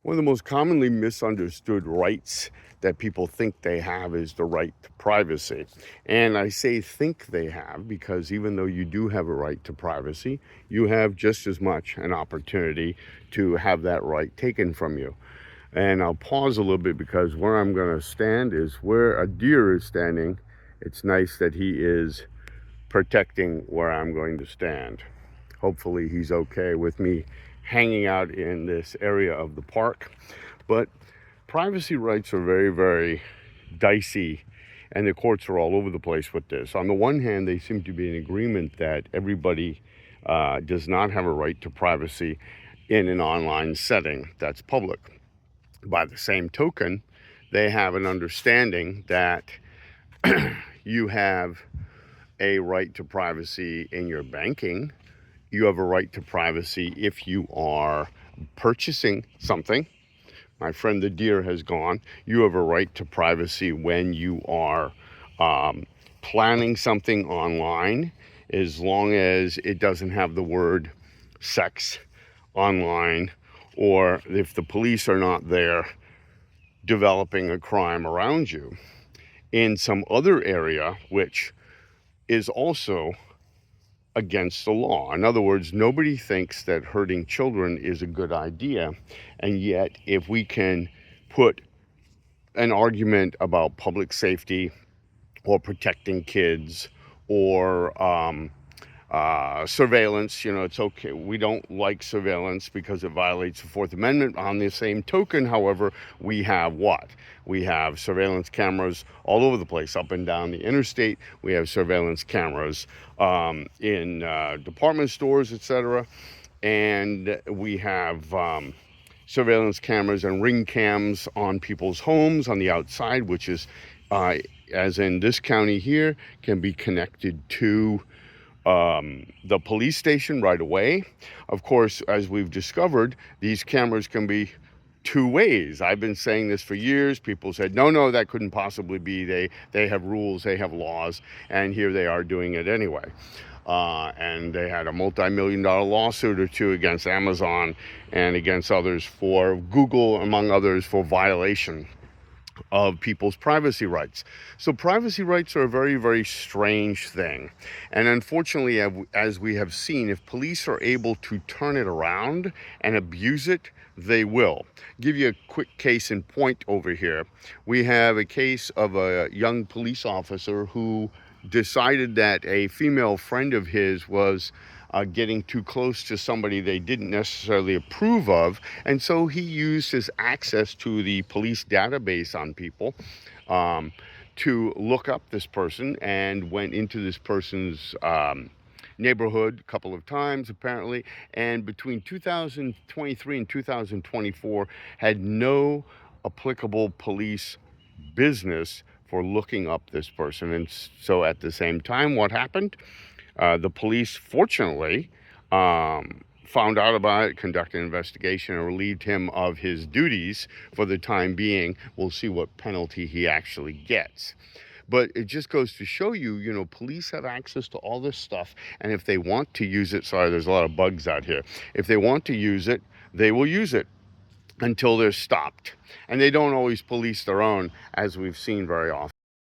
One of the most commonly misunderstood rights that people think they have is the right to privacy. And I say think they have because even though you do have a right to privacy, you have just as much an opportunity to have that right taken from you. And I'll pause a little bit because where I'm going to stand is where a deer is standing. It's nice that he is protecting where I'm going to stand. Hopefully he's okay with me hanging out in this area of the park. But privacy rights are very, very dicey, and the courts are all over the place with this. On the one hand, they seem to be in agreement that everybody does not have a right to privacy in an online setting that's public. By the same token, they have an understanding that you have a right to privacy in your banking. You have a right to privacy if you are purchasing something. My friend the deer has gone. You have a right to privacy when you are planning something online, as long as it doesn't have the word sex online, or if the police are not there developing a crime around you. In some other area, which is also against the law. In other words, nobody thinks that hurting children is a good idea. And yet, if we can put an argument about public safety or protecting kids or surveillance, it's okay. We don't like surveillance because it violates the Fourth Amendment. On the same token, however, we have what? We have surveillance cameras all over the place, up and down the interstate. We have surveillance cameras in department stores, etc. And we have surveillance cameras and ring cams on people's homes on the outside, which is, as in this county here, can be connected to the police station right away. Of course, as we've discovered, these cameras can be two ways. I've been saying this for years. People said, no, that couldn't possibly be. They have rules, they have laws, and here they are doing it anyway. And they had a multi-million-dollar lawsuit or two against Amazon and against others for Google, among others, for violation of people's privacy rights. So privacy rights are a very, very strange thing. And unfortunately, as we have seen, if police are able to turn it around and abuse it, they will. Give you a quick case in point over here. We have a case of a young police officer who decided that a female friend of his was getting too close to somebody they didn't necessarily approve of, and so he used his access to the police database on people to look up this person, and went into this person's neighborhood a couple of times apparently, and between 2023 and 2024 had no applicable police business for looking up this person. And so at the same time, what happened? The police, fortunately, found out about it, conducted an investigation, and relieved him of his duties for the time being. We'll see what penalty he actually gets. But it just goes to show you, police have access to all this stuff, and if they want to use it, sorry, there's a lot of bugs out here. If they want to use it, they will use it until they're stopped. And they don't always police their own, as we've seen very often.